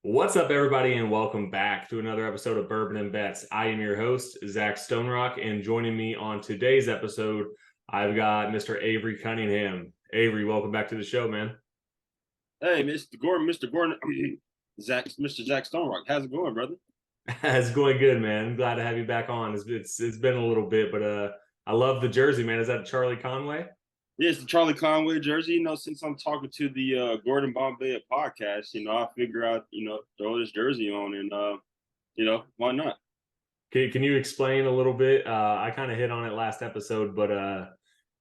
What's up, everybody, and welcome back to another episode of Bourbon and Bets. I am your host, Zach Stonerock, and joining me on today's episode, I've got Mr. Avery Cunningham. Avery, welcome back to the show, man. Hey, Mr. Gordon, Mr. Zach Stonerock. How's it going, brother? It's going good, man. I'm glad to have you back on. It's been a little bit, but I love the jersey, man. Is that Charlie Conway? Yeah, it's the Charlie Conway jersey. Since I'm talking to the Gordon Bombay podcast, I figure out, throw this jersey on and, why not? Can you explain a little bit? I kind of hit on it last episode, but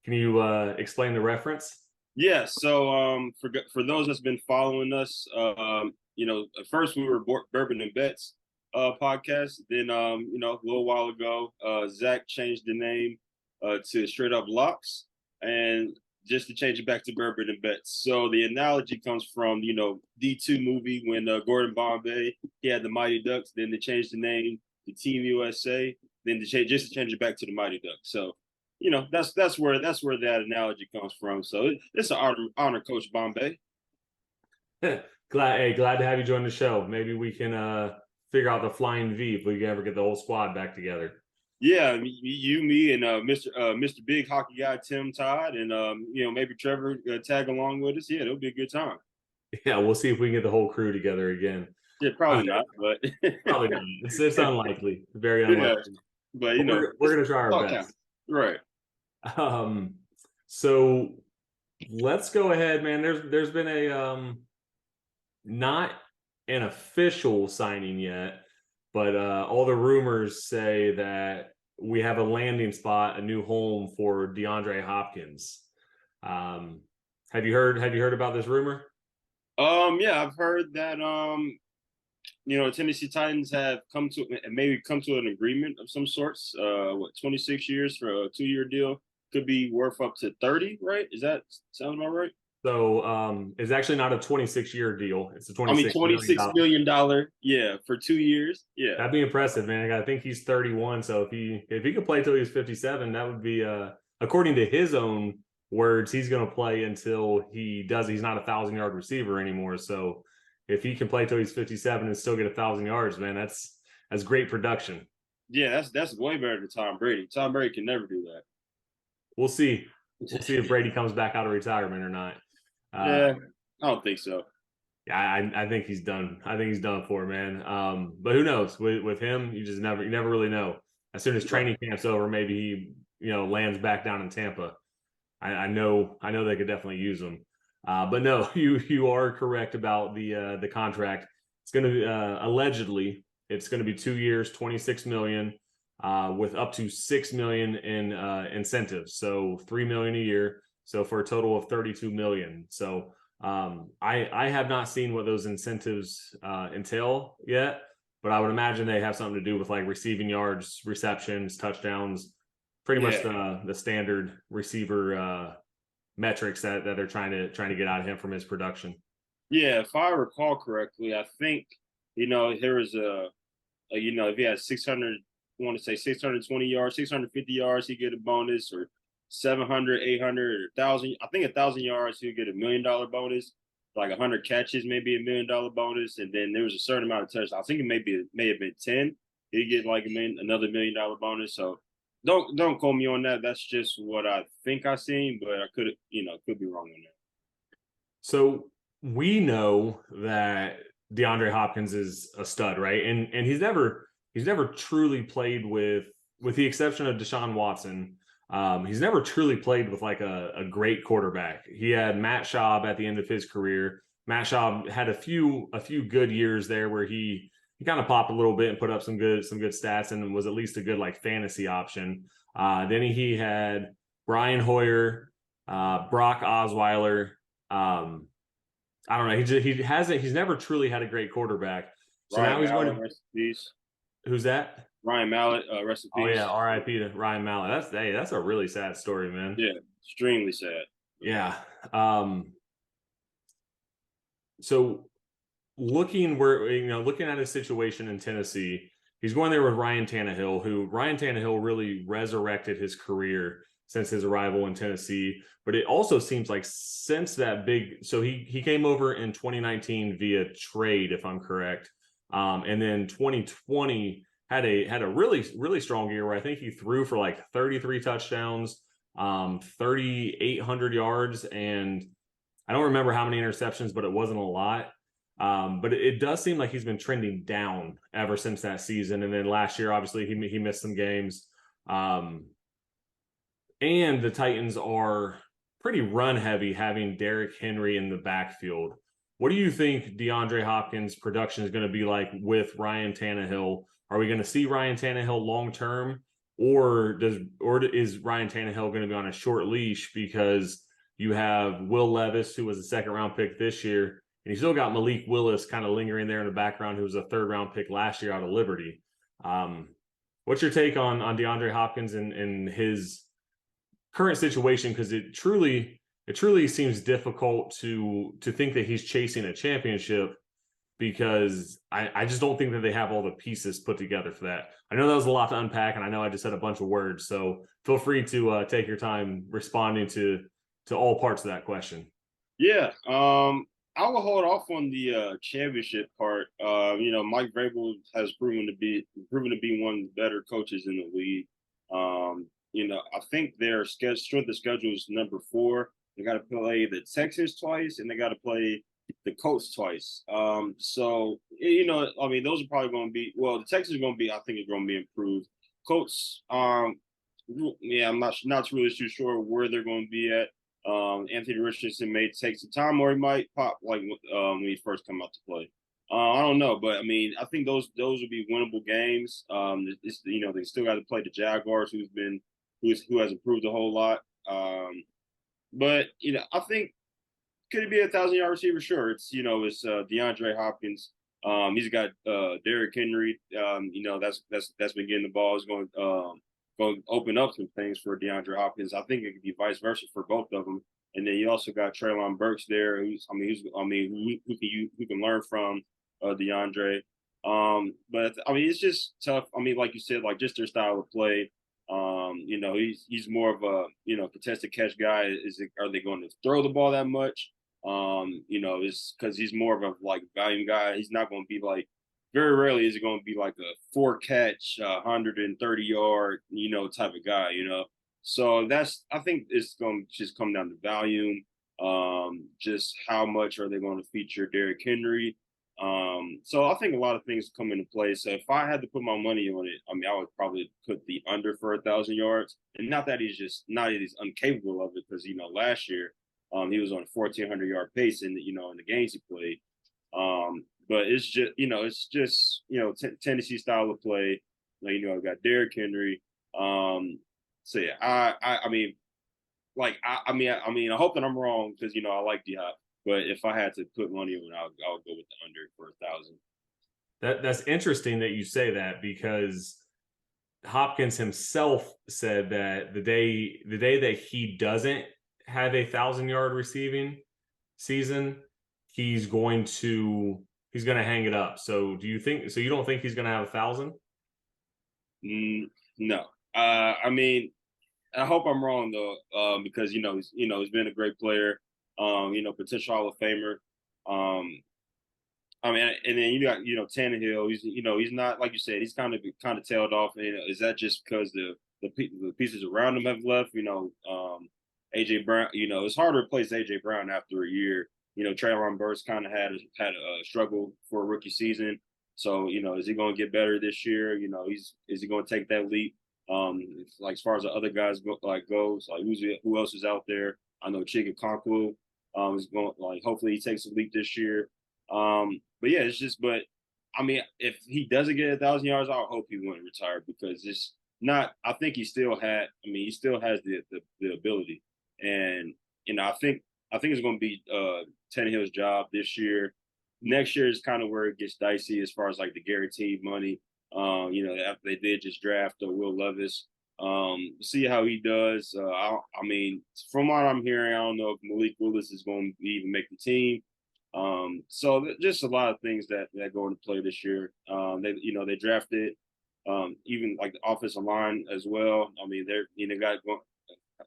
can you explain the reference? Yeah, so for those that's been following us, at first we were Bourbon and Bets podcast. Then, a little while ago, Zach changed the name to Straight Up Locks, and just to change it back to Bourbon and Bets. So the analogy comes from, D2 movie when Gordon Bombay, he had the Mighty Ducks, then they changed the name to Team USA, then to change it back to the Mighty Ducks. So, that's where that analogy comes from. So it's an honor, Coach Bombay. Glad to have you join the show. Maybe we can figure out the flying V if we can ever get the whole squad back together. Yeah, you, me, and Mr. Big Hockey Guy Tim Todd, and maybe Trevor tag along with us. Yeah, it'll be a good time. Yeah, we'll see if we can get the whole crew together again. Yeah, probably not, but probably not. It's unlikely, very unlikely. But we're gonna try our best. Right. So let's go ahead, man. There's been a not an official signing yet, but all the rumors say that we have a landing spot, a new home for DeAndre Hopkins. Have you heard about this rumor? Yeah, I've heard that Tennessee Titans have come to an agreement of some sorts. 26 years for a 2-year deal, could be worth up to 30, right? Is that sound about right? So it's actually not a 26-year deal. It's a $26 million, yeah, for 2 years. Yeah. That'd be impressive, man. I think he's 31. So if he could play till he's 57, that would be according to his own words, he's gonna play until he does. He's not a 1,000-yard receiver anymore. So if he can play till he's 57 and still get 1,000 yards, man, that's great production. Yeah, that's way better than Tom Brady. Tom Brady can never do that. We'll see. We'll see if Brady comes back out of retirement or not. Yeah, I don't think so. Yeah, I think he's done. I think he's done for, man. But who knows? With him, you never really know. As soon as training camp's over, maybe he lands back down in Tampa. I know they could definitely use him. But no, you are correct about the contract. It's going to allegedly it's going to be 2 years, $26 million, with up to $6 million in incentives. So $3 million a year. So for a total of $32 million. So I have not seen what those incentives entail yet, but I would imagine they have something to do with like receiving yards, receptions, touchdowns, pretty much the standard receiver metrics that they're trying to get out of him from his production. Yeah, if I recall correctly, I think there was if he had 600, I want to say 620 yards, 650 yards, he get a bonus, or 700, 800, or 1,000. I think 1,000 yards, he'll get $1 million bonus. Like 100 catches, maybe $1 million bonus, and then there was a certain amount of touchdowns. I think it may have been 10. He'd get like another $1 million bonus. So don't quote me on that. That's just what I think I seen, but I could be wrong on that. So we know that DeAndre Hopkins is a stud, right? And he's never truly played with the exception of Deshaun Watson. He's never truly played with like a great quarterback. He had Matt Schaub at the end of his career. Matt Schaub had a few good years there where he kind of popped a little bit and put up some good stats and was at least a good like fantasy option. Then he had Brian Hoyer, Brock Osweiler. I don't know. He's never truly had a great quarterback. So Ryan now he's Mallett, going rest in peace. Who's that? Ryan Mallett, rest in peace. Oh yeah, R.I.P. to Ryan Mallett. That's a really sad story, man. Yeah, extremely sad. Yeah. So looking at his situation in Tennessee, he's going there with Ryan Tannehill, who really resurrected his career since his arrival in Tennessee. But it also seems like since that so he came over in 2019 via trade, if I'm correct. And then 2020 had a really strong year where I think he threw for like 33 touchdowns, 3,800 yards, and I don't remember how many interceptions, but it wasn't a lot. But it does seem like he's been trending down ever since that season. And then last year, obviously, he missed some games. And the Titans are pretty run heavy, having Derrick Henry in the backfield. What do you think DeAndre Hopkins' production is going to be like with Ryan Tannehill? Are we going to see Ryan Tannehill long term, or is Ryan Tannehill going to be on a short leash because you have Will Levis, who was a second round pick this year, and you still got Malik Willis kind of lingering there in the background, who was a third round pick last year out of Liberty. What's your take on DeAndre Hopkins and his current situation? Because it truly seems difficult to think that he's chasing a championship, because I just don't think that they have all the pieces put together for that. I know that was a lot to unpack, and I know I just said a bunch of words, so feel free to take your time responding to all parts of that question. Yeah, I will hold off on the championship part. Mike Vrabel has proven to be one of the better coaches in the league. I think their strength of schedule is number 4. They got to play the Texans twice, and they got to play the Colts twice. Those are probably going to be, well, the Texans are going to be, I think it's going to be improved. Colts, I'm not really too sure where they're going to be at. Anthony Richardson may take some time, or he might pop like when he first come out to play. I don't know, but I mean, I think those would be winnable games. They still got to play the Jaguars, who has improved a whole lot. But I think, could it be a 1,000-yard receiver? Sure. It's DeAndre Hopkins. He's got Derrick Henry. That's been getting the ball. Is going to open up some things for DeAndre Hopkins. I think it could be vice versa for both of them. And then you also got Treylon Burks there, who can learn from DeAndre. But I mean, it's just tough. I mean, like you said, like just their style of play. He's more of a contested catch guy. Are they going to throw the ball that much? It's because he's more of a like volume guy. He's not going to be like, very rarely is it going to be like a 4-catch, 130-yard, type of guy. So I think it's going to just come down to volume. Just how much are they going to feature Derrick Henry? So I think a lot of things come into play. So if I had to put my money on it, I mean, I would probably put the under for 1,000 yards. And not that he's incapable of it, because last year he was on a 1,400-yard pace in the games he played. But it's just Tennessee style of play. I've got Derrick Henry. So yeah, I hope that I'm wrong, because I like D-Hop. But if I had to put money on it, I would go with the under for 1,000. That's interesting that you say that, because Hopkins himself said that the day that he doesn't have a 1,000-yard receiving season, he's going to hang it up. So you don't think he's going to have 1,000? No. I mean, I hope I'm wrong though, because he's been a great player. Potential Hall of Famer. And then you got Tannehill. He's not, like you said, he's kind of tailed off. And is that just because the pieces around him have left? AJ Brown. It's hard to replace AJ Brown after a year. Treylon Burks kind of had a struggle for a rookie season. So is he going to get better this year? Is he going to take that leap? Like as far as the other guys goes, who else is out there? I know Chig Okonkwo is going, hopefully he takes a leap this year. But yeah, but I mean, if he doesn't get 1,000 yards, I hope he wouldn't retire, because it's not. I think he still has the ability, and I think it's going to be Tannehill's job this year. Next year is kind of where it gets dicey as far as like the guaranteed money. After they did just draft Will Levis. See how he does. I mean, from what I'm hearing, I don't know if Malik Willis is going to even make the team. So just a lot of things that go into play this year. They drafted even like the offensive line as well. I mean, they got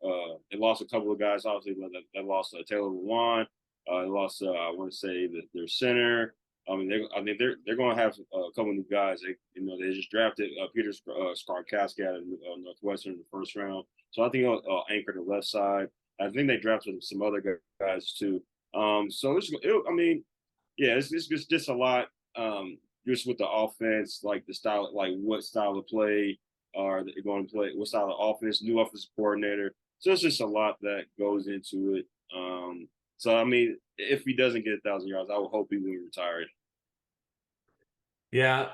They lost a couple of guys. Obviously, they lost Taylor Lewan. They lost I want to say that their center. I mean they're going to have a couple of new guys. They just drafted Peter Skarkowski out of Northwestern in the first round. So I think he'll anchor the left side. I think they drafted some other guys too. It's just a lot. Just with the offense, like the style, like what style of play are they going to play? What style of offense? New offensive coordinator. So it's just a lot that goes into it. So I mean, if he doesn't get 1,000 yards, I would hope he will retire. Yeah,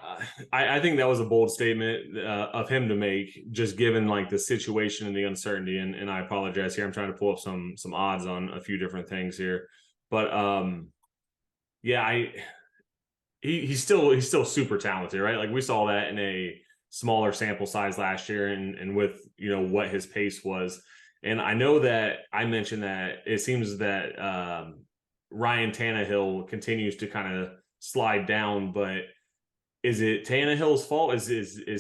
I think that was a bold statement of him to make, just given like the situation and the uncertainty. And I apologize here. I'm trying to pull up some odds on a few different things here, but yeah, he's still super talented, right? Like we saw that in a smaller sample size last year, and with what his pace was. And I know that I mentioned that it seems that Ryan Tannehill continues to kind of slide down, but is it Tannehill's fault? Is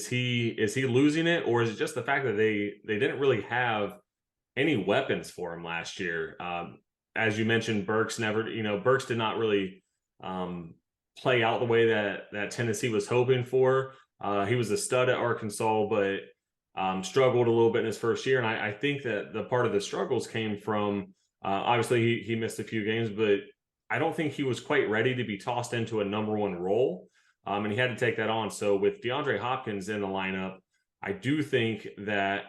he losing it, or is it just the fact that they didn't really have any weapons for him last year? As you mentioned, Burks did not really play out the way that Tennessee was hoping for. He was a stud at Arkansas, but struggled a little bit in his first year. And I think that the part of the struggles came from obviously he missed a few games, but I don't think he was quite ready to be tossed into a number one role. And he had to take that on. So with DeAndre Hopkins in the lineup, I do think that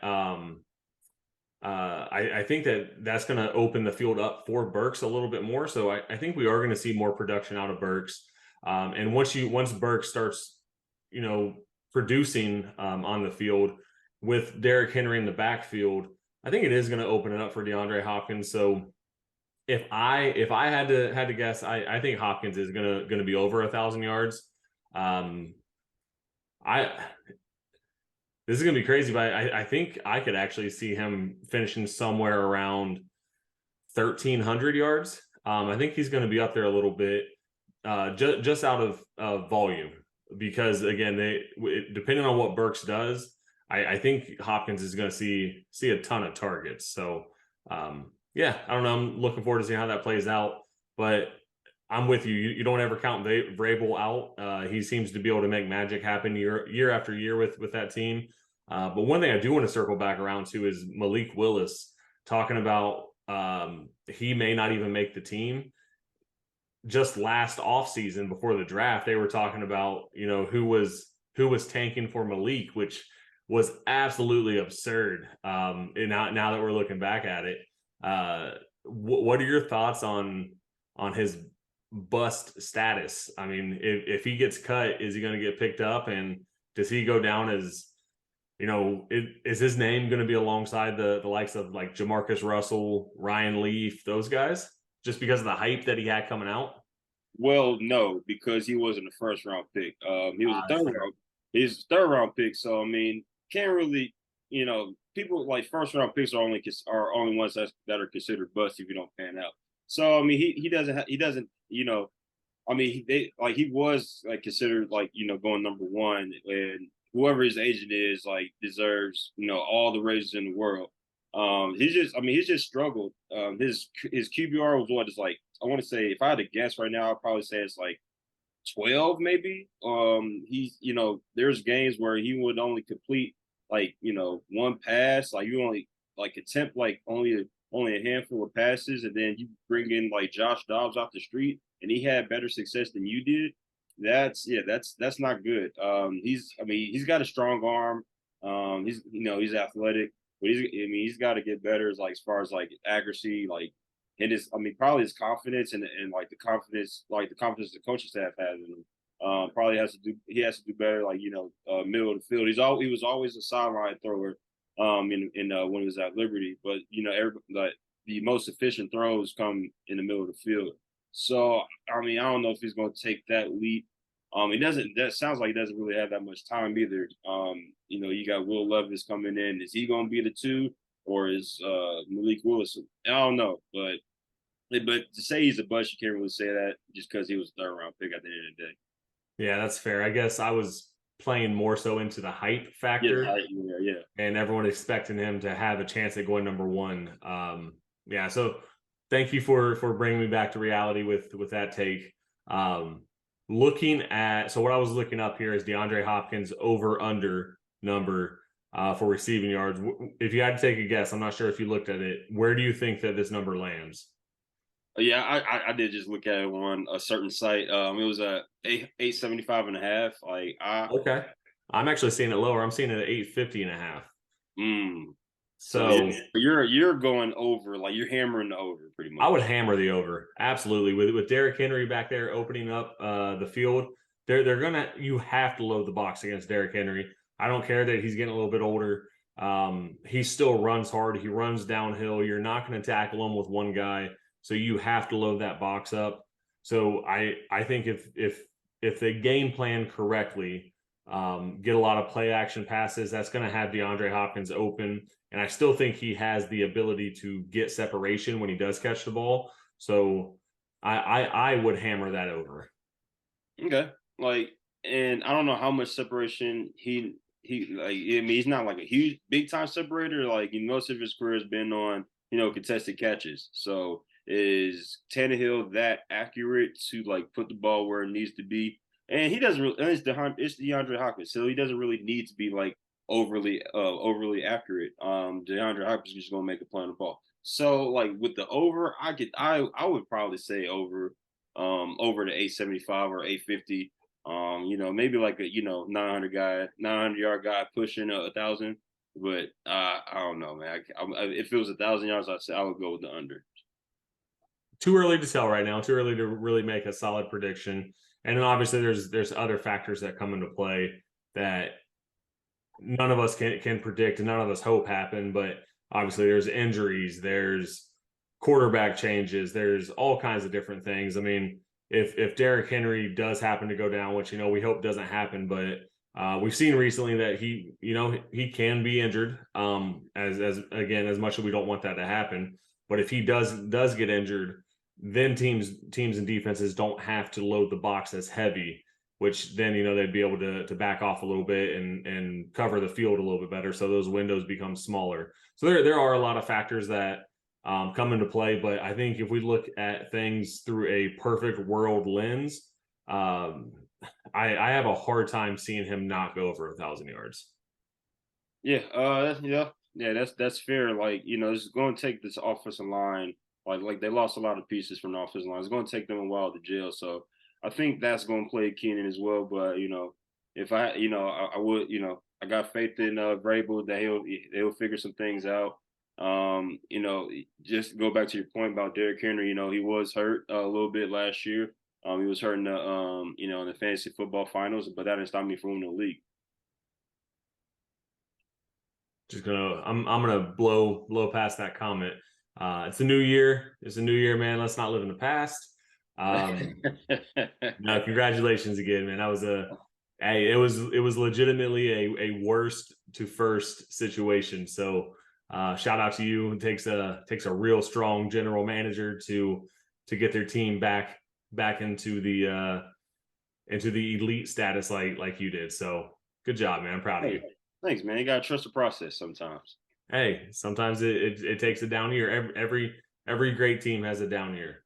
I think that that's going to open the field up for Burks a little bit more. So I think we are going to see more production out of Burks. And once Burks starts, producing on the field with Derrick Henry in the backfield, I think it is going to open it up for DeAndre Hopkins. So if I had to guess, I think Hopkins is going to be over 1,000 yards. This is gonna be crazy, but I think I could actually see him finishing somewhere around 1,300 yards. I think he's going to be up there a little bit, just out of volume, because again, depending on what Burks does, I think Hopkins is going to see a ton of targets. So yeah, I don't know. I'm looking forward to seeing how that plays out, but I'm with you. You don't ever count Vrabel out. He seems to be able to make magic happen year after year with that team. But one thing I do want to circle back around to is Malik Willis talking about he may not even make the team. Just last offseason before the draft, they were talking about who was tanking for Malik, which was absolutely absurd. And now that we're looking back at it, what are your thoughts on his bust status? I mean, if he gets cut, is he going to get picked up, and does he go down as is his name going to be alongside the likes of like Jamarcus Russell, Ryan Leaf, those guys, just because of the hype that he had coming out? Well, no, because he wasn't a first round pick. He was a third round. He's a third round pick. So I mean, can't really, people like first round picks are only ones that are considered bust if you don't pan out. So I mean, he doesn't I mean, he was like considered like going number one, and whoever his agent is like deserves all the raises in the world. He's just struggled. His QBR was what is like, I want to say, if I had to guess right now, I'd probably say it's like 12 maybe. He's there's games where he would only complete like one pass, like you only like attempt like only a handful of passes, and then you bring in like Josh Dobbs off the street, and he had better success than you did. That's not good. He's got a strong arm. He's athletic, but he's got to get better as far as like accuracy, like and probably his confidence and like the confidence the coaching staff has in him. Probably he has to do better, like middle of the field. He was always a sideline thrower when he was at Liberty, but the most efficient throws come in the middle of the field. So I don't know if he's going to take that leap. That sounds like he doesn't really have that much time either. You got Will Levis coming in. Is he going to be the two, or is Malik Willis? I don't know, but to say he's a bust, you can't really say that just because he was a third round pick at the end of the day. Yeah, that's fair. I guess I was playing more so into the hype Yeah, factor, yeah. and everyone expecting him to have a chance at going number one. Yeah, so thank you for bringing me back to reality with that take. Um, Looking at, so what I was looking up here is DeAndre Hopkins over under number for receiving yards. If you had to take a guess, I'm not sure if you looked at it. Where do you think that this number lands? Yeah, I did just look at it on a certain site. It was a 875.5. Like Okay, I'm actually seeing it lower. I'm seeing it at 850 and a half. mm, so yeah, So you're going over, like you're hammering the over pretty I would much. hammer the over. Absolutely. With Derrick Henry back there opening up the field, they're gonna, you have to load the box against Derrick Henry. I don't care that he's getting a little bit older. He still runs hard. He runs downhill. You're not going to tackle him with one guy, so you have to load that box up. So I think if they game plan correctly, get a lot of play action passes, that's going to have DeAndre Hopkins open. And I still think he has the ability to get separation when he does catch the ball. So I would hammer that over. Okay, like, and I don't know how much separation he like. I mean, he's not like a huge big time separator. Like, most of his career has been on contested catches. So is Tannehill that accurate to like put the ball where it needs to be? And he doesn't really. And it's DeAndre Hopkins, so he doesn't really need to be like overly accurate. DeAndre Hopkins is just gonna make a play on the ball. So like with the over, I would probably say over to 875 or 850. Maybe like a 900 yard guy pushing 1,000. But I don't know, man. If it was 1,000 yards, I'd say I would go with the under. Too early to tell right now. Too early to really make a solid prediction. And then obviously there's other factors that come into play that none of us can predict and none of us hope happen. But obviously there's injuries, there's quarterback changes, there's all kinds of different things. I mean, if Derrick Henry does happen to go down, which we hope doesn't happen, but we've seen recently that he can be injured. As again, as much as we don't want that to happen, but if he does get injured, then teams and defenses don't have to load the box as heavy, which then they'd be able to back off a little bit and cover the field a little bit better, so those windows become smaller. So there are a lot of factors that come into play, but I think if we look at things through a perfect world lens, I have a hard time seeing him not go over 1,000 yards. Yeah, yeah. That's fair. Like, it's going to take this offensive line. Like they lost a lot of pieces from the offensive line. It's going to take them a while to gel. So I think that's going to play Keenan as well. But if I would, I got faith in Vrabel that he'll figure some things out. Just go back to your point about Derrick Henry. He was hurt a little bit last year. He was hurt in the in the fantasy football finals, but that didn't stop me from winning the league. I'm gonna blow past that comment. It's a new year. It's a new year, man. Let's not live in the past. No, congratulations again, man. That was hey, it was legitimately a worst to first situation. So shout out to you. It takes a real strong general manager to get their team back into the elite status like you did. So good job, man. I'm proud of you. Thanks, man. You gotta trust the process sometimes. Hey, sometimes it takes a down year. Every great team has a down year.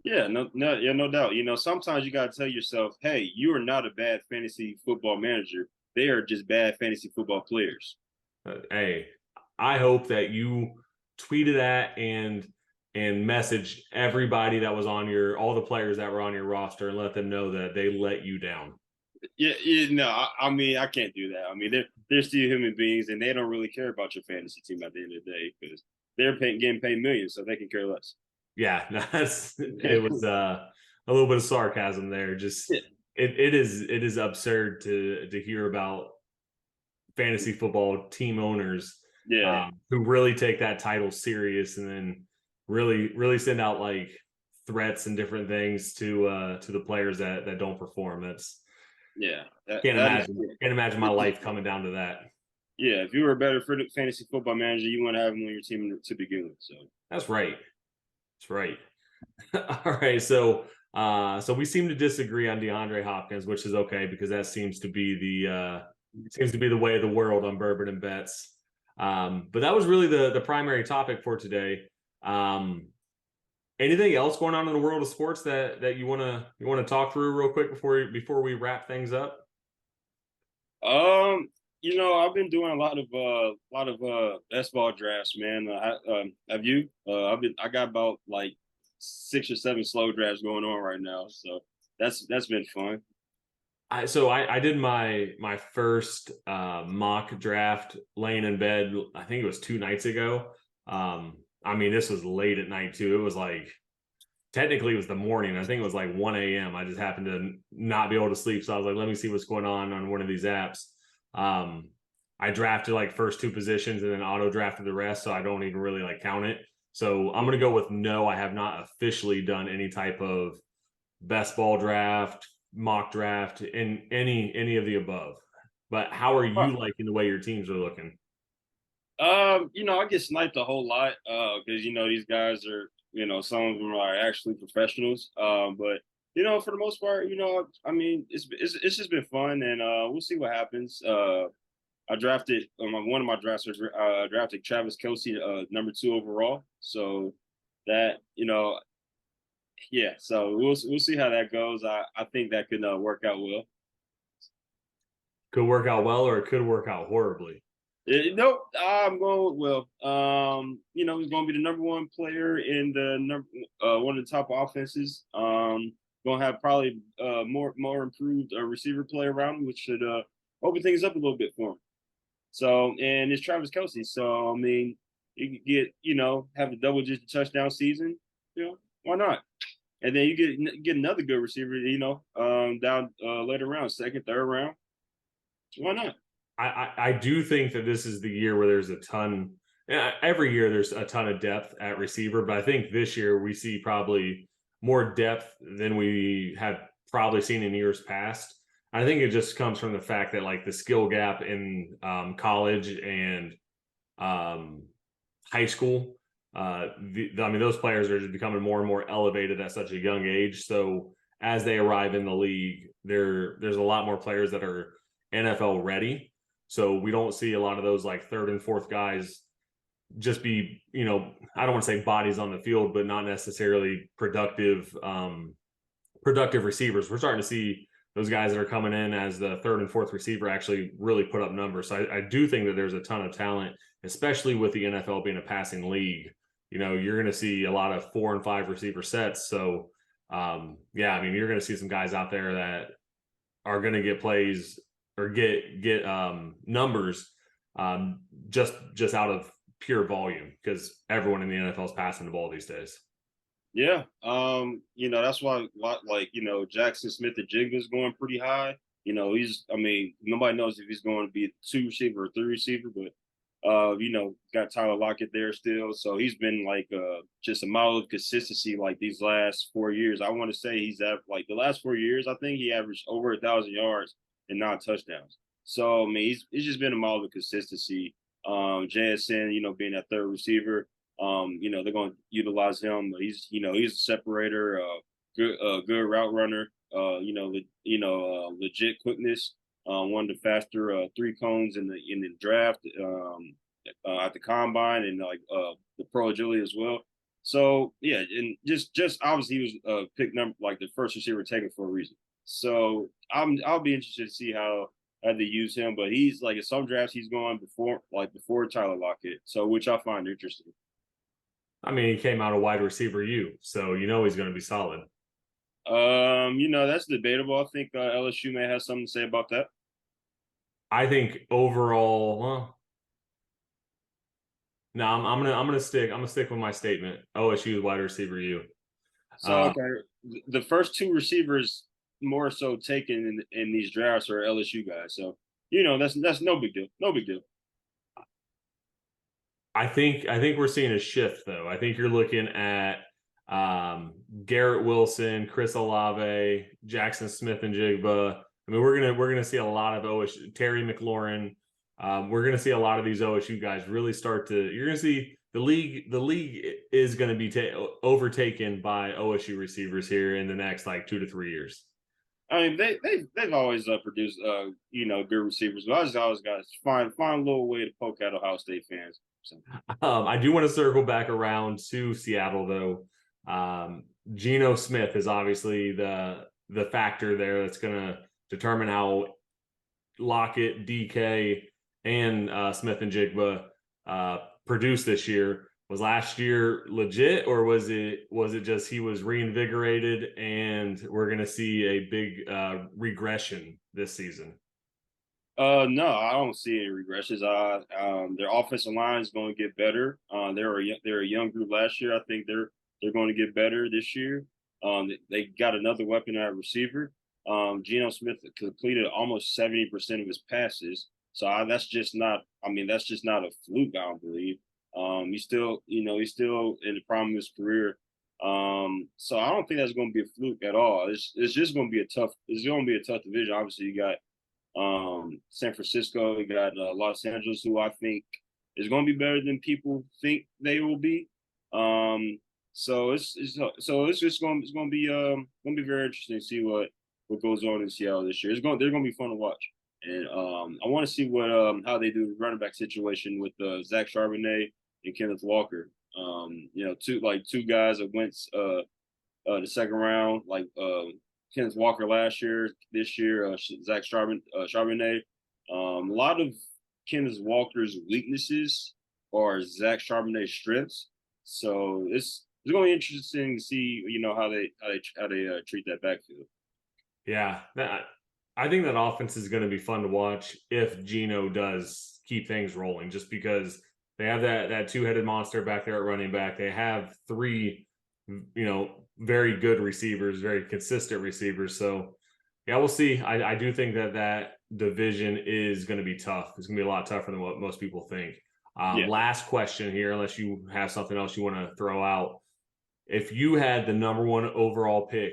Yeah, no doubt. Sometimes you gotta tell yourself, hey, you are not a bad fantasy football manager. They are just bad fantasy football players. Hey, I hope that you tweeted that and messaged everybody that was on all the players that were on your roster and let them know that they let you down. Yeah, no, I mean, I can't do that. I mean, they're still human beings, and they don't really care about your fantasy team at the end of the day because they're getting paid millions, so they can care less. Yeah, it was a little bit of sarcasm there. Just Yeah, it is absurd to hear about fantasy football team owners yeah, who really take that title serious and then really send out like threats and different things to the players that don't perform. That's yeah. can't imagine my life coming down to that. Yeah, if you were a better fantasy football manager, you wouldn't have him on your team to begin with. So That's right. That's right. All right. So So we seem to disagree on DeAndre Hopkins, which is okay because that seems to be the way of the world on Bourbon and Bets. But that was really the primary topic for today. Anything else going on in the world of sports that you wanna talk through real quick before we wrap things up? I've been doing a lot of basketball drafts, man. Have you? I got about like 6 or 7 slow drafts going on right now, so that's been fun. I did my first mock draft laying in bed. I think it was 2 nights ago. I mean, this was late at night too. It was like technically it was the morning. I think it was like 1 a.m. I just happened to not be able to sleep, so I was like, let me see what's going on one of these apps. I drafted like first 2 positions and then auto drafted the rest, so I don't even really like count it. So I'm gonna go with no. I have not officially done any type of best ball draft, mock draft, in any of the above. But how are you liking the way your teams are looking? I get sniped a whole lot because these guys are, some of them are actually professionals. But for the most part, I mean, it's just been fun, and we'll see what happens. I drafted one of my drafts. Drafted Travis Kelsey, #2 overall. So that yeah. So we'll see how that goes. I think that could work out well. Could work out well, or it could work out horribly. Nope, I'm going with Will. He's going to be the #1 player in the one of the top offenses. Going to have probably more improved receiver play around him, which should open things up a little bit for him. So, and it's Travis Kelsey. So, I mean, you could get have a double-digit touchdown season. Why not? And then you get another good receiver. Down later round, second, third round. Why not? I do think that this is the year where there's a ton. Every year there's a ton of depth at receiver, but I think this year we see probably more depth than we have probably seen in years past. I think it just comes from the fact that like the skill gap in college and high school. I mean, those players are just becoming more and more elevated at such a young age. So as they arrive in the league, there's a lot more players that are NFL ready. So we don't see a lot of those like third and fourth guys just be, I don't want to say bodies on the field, but not necessarily productive receivers. We're starting to see those guys that are coming in as the third and fourth receiver actually really put up numbers. So I do think that there's a ton of talent, especially with the NFL being a passing league. You're going to see a lot of 4 and 5 receiver sets. So yeah, I mean, you're going to see some guys out there that are going to get plays or get numbers just out of pure volume because everyone in the NFL is passing the ball these days. Yeah. That's why Jackson Smith-Njigba is going pretty high. Nobody knows if he's going to be a 2 receiver or 3 receiver, but got Tyler Lockett there still. So he's been like just a model of consistency like these last 4 years. I want to say he's at like the last 4 years, I think he averaged over 1,000 yards and 9 touchdowns. So I mean, it's just been a model of consistency. JSN, being that third receiver, they're going to utilize him. He's a separator, good route runner. Legit quickness. One of the faster 3 cones in the draft at the combine and the pro agility as well. So yeah, and just obviously he was picked number like the first receiver taken for a reason. So I'll be interested to see how they use him. But he's like in some drafts he's going before Tyler Lockett, so which I find interesting. I mean, he came out a wide receiver so he's going to be solid. That's debatable. I think LSU may have something to say about that. I think overall, well, no, I'm gonna stick with my statement. OSU is wide receiver U. So okay, the first 2 receivers more so taken in these drafts are LSU guys. So that's no big deal. No big deal. I think we're seeing a shift though. I think you're looking at Garrett Wilson, Chris Olave, Jackson Smith-Njigba. I mean, we're gonna see a lot of OSU, Terry McLaurin. We're gonna see a lot of these OSU guys really start to. You're gonna see the league is going to be overtaken by OSU receivers here in the next like 2 to 3 years. I mean, they've always produced good receivers, but I just always got to find a little way to poke at Ohio State fans. So. I do want to circle back around to Seattle though. Geno Smith is obviously the factor there that's going to determine how Lockett, DK, and Smith and Jigba produced this year. Was last year legit, or was it just he was reinvigorated and we're going to see a big regression this season? No, I don't see any regressions. Their offensive line is going to get better. They're a young group last year. I think they're going to get better this year. They got another weapon at receiver. Geno Smith completed almost 70% of his passes. So that's just not. I mean, that's just not a fluke. I don't believe. He's still in the prime of his career. So I don't think that's going to be a fluke at all. It's just going to be a tough. It's going to be a tough division. Obviously, you got San Francisco, you got Los Angeles, who I think is going to be better than people think they will be. So it's going to be very interesting to see what goes on in Seattle this year. They're going to be fun to watch, and I want to see what how they do the running back situation with Zach Charbonnet and Kenneth Walker. Two guys that went the second round, like Kenneth Walker last year, this year, Zach Charbonnet. A lot of Kenneth Walker's weaknesses are Zach Charbonnet's strengths. So it's going to be interesting to see, how they treat that backfield. Yeah, I think that offense is going to be fun to watch if Geno does keep things rolling, just because they have that two-headed monster back there at running back. They have three, very good receivers, very consistent receivers. So, yeah, we'll see. I do think that division is going to be tough. It's going to be a lot tougher than what most people think. Last question here, unless you have something else you want to throw out. If you had the number one overall pick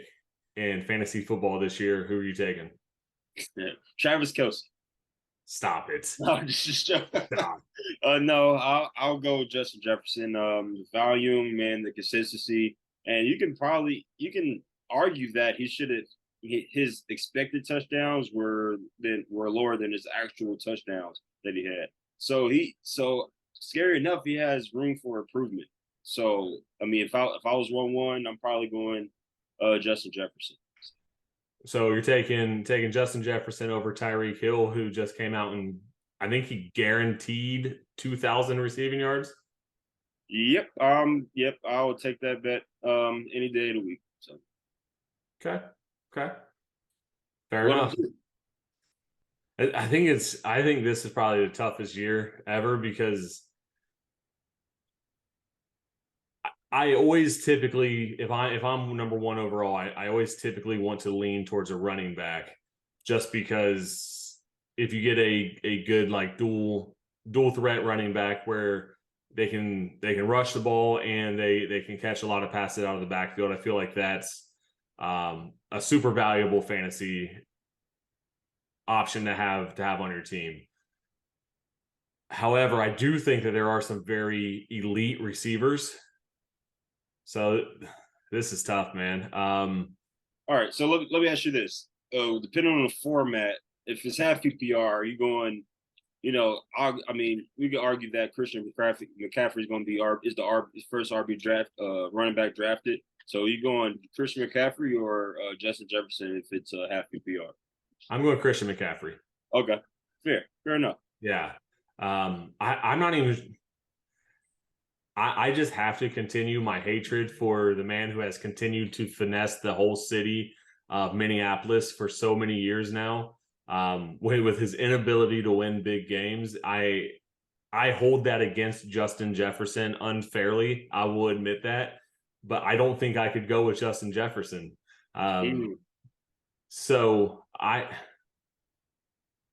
in fantasy football this year, who are you taking? Yeah. Travis Kelce. Stop it. No, just stop. No, I'll go with Justin Jefferson. The volume, man, the consistency, and you can argue that his expected touchdowns were lower than his actual touchdowns that he had. So scary enough, he has room for improvement. So I mean, if I was 1-1, I'm probably going Justin Jefferson. So you're taking Justin Jefferson over Tyreek Hill, who just came out and I think he guaranteed 2,000 receiving yards. Yep. Yep. I would take that bet any day of the week. So. Okay. Fair enough. I think this is probably the toughest year ever, because I always typically, if I'm number one overall, I always typically want to lean towards a running back, just because if you get a good like dual threat running back where they can rush the ball and they can catch a lot of passes out of the backfield, I feel like that's a super valuable fantasy option to have on your team. However, I do think that there are some very elite receivers. So this is tough, man. All right, so let me ask you this. Depending on the format, if it's half PPR, are you going, I mean, we could argue that Christian McCaffrey is going to be his first RB draft running back drafted. So are you going Christian McCaffrey or Justin Jefferson if it's half PPR? I'm going Christian McCaffrey. Okay, fair enough. Yeah. I'm not even. I just have to continue my hatred for the man who has continued to finesse the whole city of Minneapolis for so many years now. With his inability to win big games, I hold that against Justin Jefferson unfairly. I will admit that, but I don't think I could go with Justin Jefferson. So I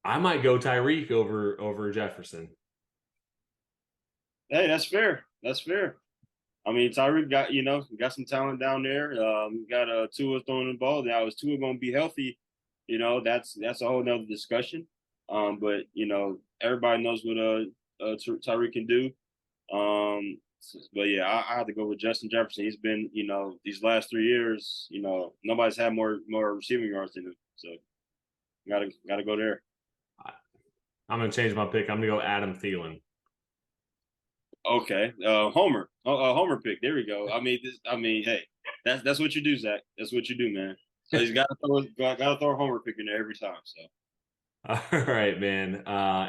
might go Tyreek over Jefferson. Hey, that's fair. I mean, Tyreek got some talent down there. Got Tua throwing the ball. Now, is Tua going to be healthy? That's a whole nother discussion. But everybody knows what Tyreek can do. But yeah, I have to go with Justin Jefferson. He's been, these last 3 years, nobody's had more receiving yards than him. So gotta go there. I'm gonna change my pick. I'm gonna go Adam Thielen. Okay, Homer, Homer pick. There we go. Hey, that's what you do, Zach. That's what you do, man. So he's got to throw a Homer pick in there every time. So. All right, man.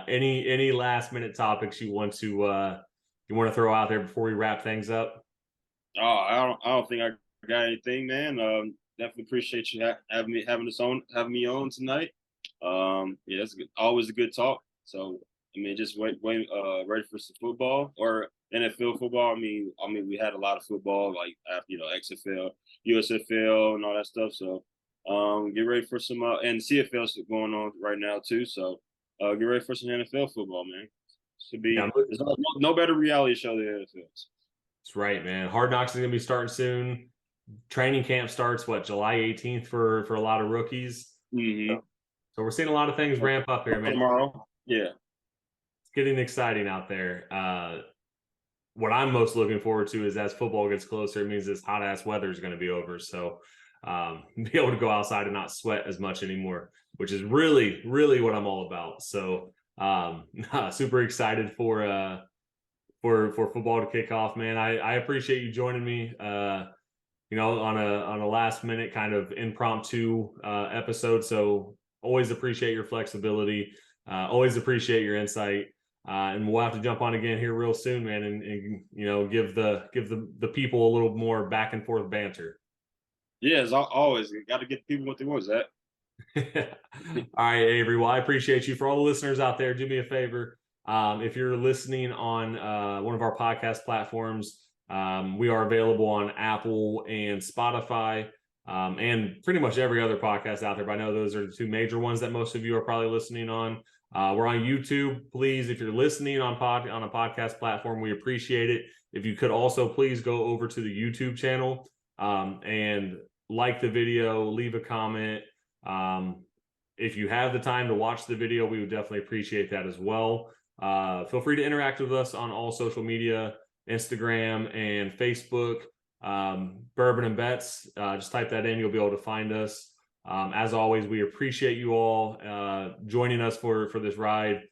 Any last minute topics you want to throw out there before we wrap things up? Oh, I don't think I got anything, man. Definitely appreciate you having me on tonight. Yeah, it's always a good talk. So just ready for some football or NFL football. We had a lot of football, like XFL, USFL, and all that stuff. So get ready for some and CFL's going on right now too. So get ready for some NFL football, man. Should be there's no better reality show than NFL. That's right, man. Hard Knocks is gonna be starting soon. Training camp starts July 18th for a lot of rookies. Mm-hmm. So we're seeing a lot of things ramp up here, man. Tomorrow, yeah. It's getting exciting out there. What I'm most looking forward to is as football gets closer, it means this hot ass weather is going to be over. So be able to go outside and not sweat as much anymore, which is really, really what I'm all about. So super excited for football to kick off, man. I appreciate you joining me. On a last minute kind of impromptu episode. So always appreciate your flexibility. Always appreciate your insight. And we'll have to jump on again here real soon, man, and give the people a little more back and forth banter. Yeah, as always, got to get people what they want, Zach. All right, Avery. Well, I appreciate you. For all the listeners out there, do me a favor. If you're listening on one of our podcast platforms, we are available on Apple and Spotify, and pretty much every other podcast out there. But I know those are the two major ones that most of you are probably listening on. We're on YouTube. Please, if you're listening on a podcast platform, we appreciate it. If you could also please go over to the YouTube channel and like the video, leave a comment. If you have the time to watch the video, we would definitely appreciate that as well. Feel free to interact with us on all social media, Instagram and Facebook, Bourbon and Bets. Just type that in. You'll be able to find us. As always, we appreciate you all joining us for this ride.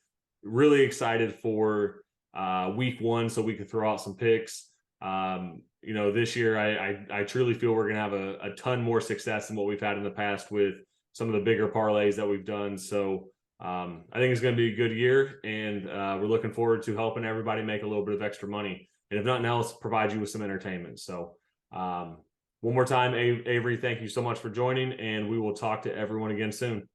Really excited for week one so we can throw out some picks. This year, I truly feel we're going to have a ton more success than what we've had in the past with some of the bigger parlays that we've done. So I think it's going to be a good year, and we're looking forward to helping everybody make a little bit of extra money. And if nothing else, provide you with some entertainment. So one more time, Avery, thank you so much for joining, and we will talk to everyone again soon.